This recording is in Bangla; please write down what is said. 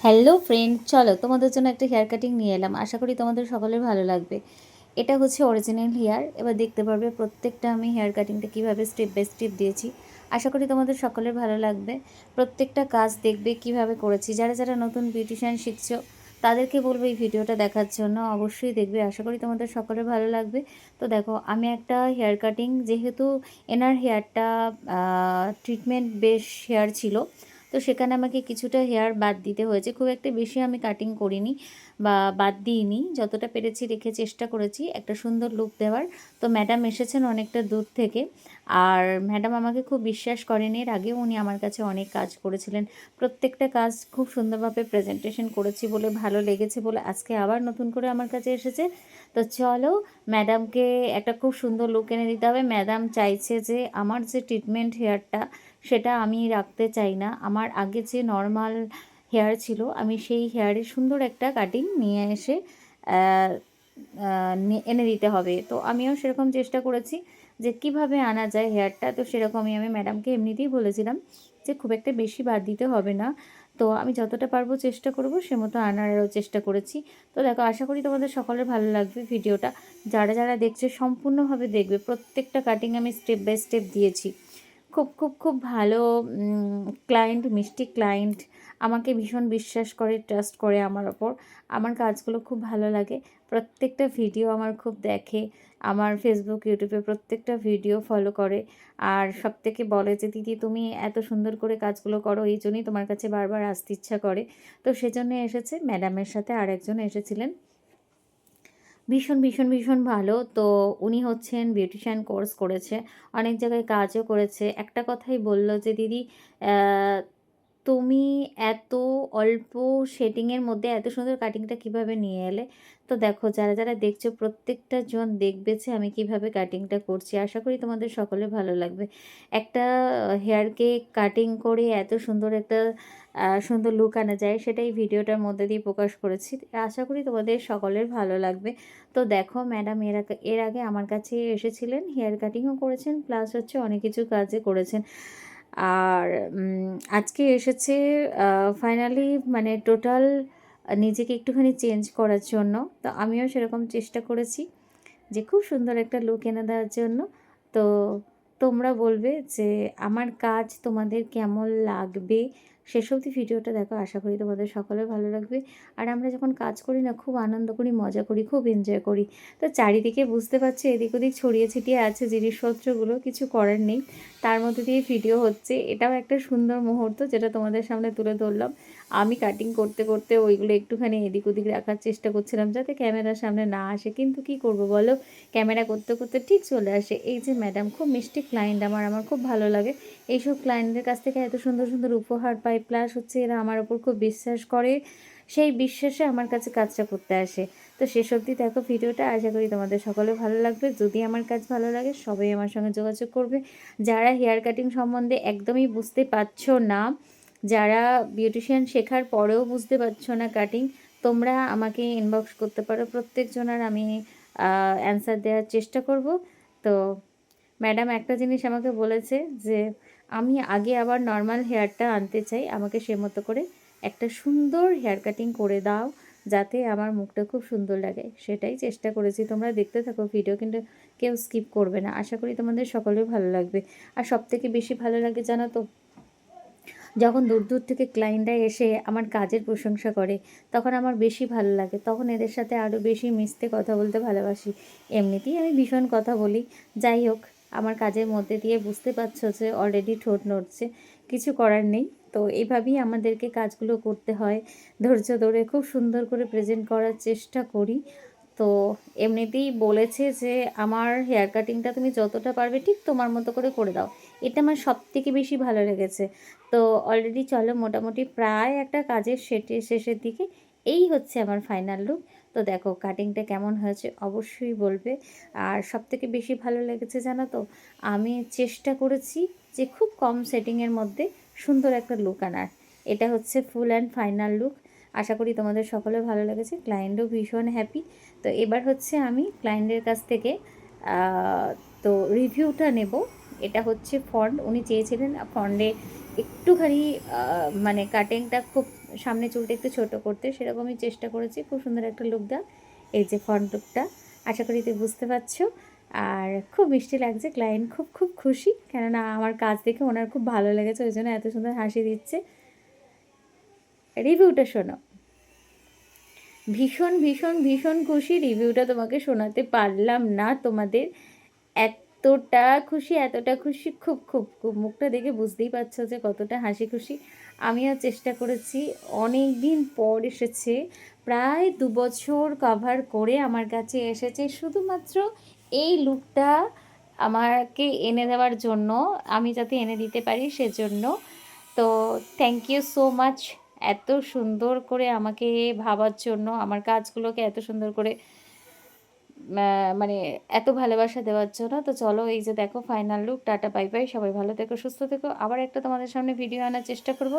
হ্যালো ফ্রেন্ড, চলো তোমাদের জন্য একটা হেয়ার কাটিং নিয়ে এলাম। আশা করি তোমাদের সকলের ভালো লাগবে। এটা হচ্ছে অরিজিনাল হেয়ার। এবার দেখতে পারবে প্রত্যেকটা আমি হেয়ার কাটিংটা কীভাবে স্টেপ বাই স্টেপ দিয়েছি। আশা করি তোমাদের সকলের ভালো লাগবে। প্রত্যেকটা কাজ দেখবে কিভাবে করেছি। যারা যারা নতুন বিউটিশিয়ান শিখছো তাদেরকে বলবো এই ভিডিওটা দেখার জন্য, অবশ্যই দেখবে। আশা করি তোমাদের সকলের ভালো লাগবে। তো দেখো, আমি একটা হেয়ার কাটিং, যেহেতু এনার হেয়ারটা ট্রিটমেন্ট বেশ হেয়ার ছিল, তো সেখানে আমাকে কিছুটা হেয়ার বাদ দিতে হয়েছে। খুব একটা বেশি আমি কাটিং করিনি বা বাদ দিইনি, যতটা পেরেছি রেখে চেষ্টা করেছি একটা সুন্দর লুক দেওয়ার। তো ম্যাডাম এসেছেন অনেকটা দূর থেকে, আর ম্যাডাম আমাকে খুব বিশ্বাস করেন। এর আগেও উনি আমার কাছে অনেক কাজ করেছিলেন। প্রত্যেকটা কাজ খুব সুন্দরভাবে প্রেজেন্টেশন করেছি বলে, ভালো লেগেছে বলে আজকে আবার নতুন করে আমার কাছে এসেছে। তো চলো, ম্যাডামকে একটা খুব সুন্দর লুক এনে দিতে হবে। ম্যাডাম চাইছে যে আমার যে ট্রিটমেন্ট হেয়ারটা, সেটা আমি রাখতে চাই না। আমার আগে যে নর্মাল হেয়ার ছিল, আমি সেই হেয়ারে সুন্দর একটা কাটিং নিয়ে এসে এনে দিতে হবে। তো আমিও সেরকম চেষ্টা করেছি যে কিভাবে আনা যায় হেয়ারটা। তো সেরকমই আমি ম্যাডামকে এমনিতেই বলেছিলাম যে খুব একটা বেশি বাদ দিতে হবে না, তো আমি যতটা পারবো চেষ্টা করব, সে মতো আনারও চেষ্টা করেছি। তো দেখো, আশা করি তোমাদের সকলের ভালো লাগবে ভিডিওটা। যারা যারা দেখছে সম্পূর্ণভাবে দেখবে। প্রত্যেকটা কাটিং আমি স্টেপ বাই স্টেপ দিয়েছি। খুব খুব খুব ভালো ক্লায়েন্ট, মিষ্টি ক্লায়েন্ট, আমাকে ভীষণ বিশ্বাস করে, ট্রাস্ট করে আমার ওপর। আমার কাজগুলো খুব ভালো লাগে। প্রত্যেকটা ভিডিও আমার খুব দেখে, আমার ফেসবুক, ইউটিউবে প্রত্যেকটা ভিডিও ফলো করে। আর সবথেকে বলে যে দিদি তুমি এত সুন্দর করে কাজগুলো করো, এই জন্যই তোমার কাছে বারবার আসতে ইচ্ছা করে। তো সেজন্য এসেছে। ম্যাডামের সাথে আরেকজন এসেছিলেন, ভীষণ ভীষণ ভীষণ ভালো। তো উনি হচ্ছেন বিউটিশিয়ান কোর্স করেছে, অনেক জায়গায় কাজও করেছে। একটা কথাই বলল যে দিদি, তুমি এত অল্প শেডিংয়ের মধ্যে এত সুন্দর কাটিংটা কিভাবে নিয়ে এলে। তো দেখো, যারা যারা দেখছো প্রত্যেকটা জন দেখবে যে আমি কিভাবে কাটিংটা করছি। আশা করি তোমাদের সকলে ভালো লাগবে। একটা হেয়ারকে কাটিং করে এত সুন্দর একটা সুন্দর লুক আনা যায়, সেটাই ভিডিওটার মধ্যে দিয়ে প্রকাশ করেছি। আশা করি তোমাদের সকলের ভালো লাগবে। তো দেখো, ম্যাডাম এর আগে আমার কাছে এসেছিলেন, হেয়ার কাটিংও করেছেন, প্লাস হচ্ছে অনেক কিছু কাজে করেছেন। আর আজকে এসেছে ফাইনালি, মানে টোটাল নিজেকে একটুখানি চেঞ্জ করার জন্য। তো আমিও সেরকম চেষ্টা করেছি যে খুব সুন্দর একটা লুক এনে দেওয়ার জন্য। তো তোমরা বলবে যে আমার কাজ তোমাদের কেমন লাগবে। শেষ অবধি ভিডিওটা দেখো, আশা করি তোমাদের সকলের ভালো লাগবে। আর আমরা যখন কাজ করি না, খুব আনন্দ করি, মজা করি, খুব এনজয় করি। তো চারিদিকে বুঝতে পারছি এদিক ওদিক ছড়িয়ে ছিটিয়ে আছে জিনিসপত্রগুলো, কিছু করার নেই। তার মধ্যে দিয়ে ভিডিও হচ্ছে, এটাও একটা সুন্দর মুহূর্ত যেটা তোমাদের সামনে তুলে ধরলাম। আমি কাটিং করতে করতে ওইগুলো একটুখানি এদিক ওদিক রাখার চেষ্টা করছিলাম যাতে ক্যামেরার সামনে না আসে, কিন্তু কি করব বলো, ক্যামেরা করতে করতে ঠিক চলে আসে। এই যে ম্যাডাম, খুব মিষ্টি ক্লায়েন্ট আমার খুব ভালো লাগে। এইসব ক্লায়েন্টদের কাছ থেকে এত সুন্দর সুন্দর উপহার পাই, প্লাস হচ্ছে এরা আমার ওপর খুব বিশ্বাস করে, সেই বিশ্বাসে আমার কাছে কাজটা করতে আসে। তো শেষ অবধি দেখো ভিডিওটা, আশা করি তোমাদের সকলে ভালো লাগবে। যদি আমার কাজ ভালো লাগে, সবাই আমার সঙ্গে যোগাযোগ করবে। যারা হেয়ার কাটিং সম্বন্ধে একদমই বুঝতে পারছো না, যারা বিউটিশিয়ান শেখার পরেও বুঝতে পারছো না কাটিং, তোমরা আমাকে ইনবক্স করতে পারো। প্রত্যেকজনের আমি অ্যান্সার দেওয়ার চেষ্টা করব। তো ম্যাডাম একটা জিনিস আমাকে বলেছে যে আমি আগে আবার নর্মাল হেয়ারটা আনতে চাই, আমাকে সে মতো করে একটা সুন্দর হেয়ার কাটিং করে দাও, যাতে আমার মুখটা খুব সুন্দর লাগে। সেটাই চেষ্টা করেছি। তোমরা দেখতে থাকো ভিডিও, কিন্তু কেউ স্কিপ করবে না। আশা করি তোমাদের সকলের ভালো লাগবে। আর সবথেকে বেশি ভালো লাগে জানো তো, যখন দূর দূর থেকে ক্লায়েন্টরা এসে আমার কাজের প্রশংসা করে, তখন আমার বেশি ভালো লাগে। তখন এদের সাথে আরও বেশি মিশতে, কথা বলতে ভালোবাসি। এমনিতেই আমি ভীষণ কথা বলি। যাই হোক, আমার কাজের মধ্যে দিয়ে বুঝতে পারছো যে অলরেডি ঠোঁট নড়ছে, কিছু করার নেই। তো এইভাবেই আমাদেরকে কাজগুলো করতে হয়। ধৈর্য ধরে খুব সুন্দর করে প্রেজেন্ট করার চেষ্টা করি। তো এমনিতেই বলেছে যে আমার হেয়ার কাটিংটা তুমি যতটা পারবে ঠিক তোমার মতো করে করে দাও। এটা আমার সবথেকে বেশি ভালো লেগেছে। তো অলরেডি চলো, মোটামুটি প্রায় একটা কাজের শেষের দিকে। এই হচ্ছে আমার ফাইনাল লুক। তো দেখো কাটিংটা কেমন হয়েছে অবশ্যই বলবে। আর সবথেকে বেশি ভালো লেগেছে জানো তো, আমি চেষ্টা করেছি যে খুব কম সেটিংয়ের মধ্যে সুন্দর একটা লুক আনার। এটা হচ্ছে ফুল অ্যান্ড ফাইনাল লুক। আশা করি তোমাদের সকলে ভালো লেগেছে, ক্লায়েন্টও ভীষণ হ্যাপি। তো এবার হচ্ছে আমি ক্লায়েন্টের কাছ থেকে তো রিভিউটা নেব। এটা হচ্ছে ফন্ড, উনি চেয়েছিলেন ফন্ডে একটুখানি মানে কাটিংটা খুব সামনে চুলটা একটু ছোট করতে, সেরকমই চেষ্টা করেছি। খুব সুন্দর একটা লুক দেওয়া। এই যে ফ্রন্ট লুকটা, আশা করি তুই বুঝতে পারছো। আর খুব মিষ্টি লাগছে, ক্লায়েন্ট খুব খুব খুশি, কেননা আমার কাজ দেখে ওনার খুব ভালো লেগেছে, ওই জন্য এত সুন্দর হাসি দিচ্ছে। রিভিউটা শোনো। ভীষণ ভীষণ ভীষণ খুশি, রিভিউটা তোমাকে শোনাতে পারলাম না তোমাদের। এতটা খুশি, এতটা খুশি, খুব খুব খুব, মুখটা দেখে বুঝতেই পারছো যে কতটা হাসি খুশি। আমিও চেষ্টা করেছি, অনেক দিন পর এসেছে, প্রায় 2 বছর কভার করে আমার কাছে এসেছে শুধুমাত্র এই লুকটা আমাকে এনে দেওয়ার জন্য, আমি যাতে এনে দিতে পারি সেজন্য। তো থ্যাংক ইউ সো মাচ এত সুন্দর করে আমাকে ভাবার জন্য, আমার কাজগুলোকে এত সুন্দর করে মানে এত ভালোবাসা দেওয়ার জন্য। তো চলো, এই যে দেখো final look. Tata, bye bye, সবাই ভালো থেকো, সুস্থ থেকো। আবার একটা তোমাদের সামনে ভিডিও আনার চেষ্টা করব।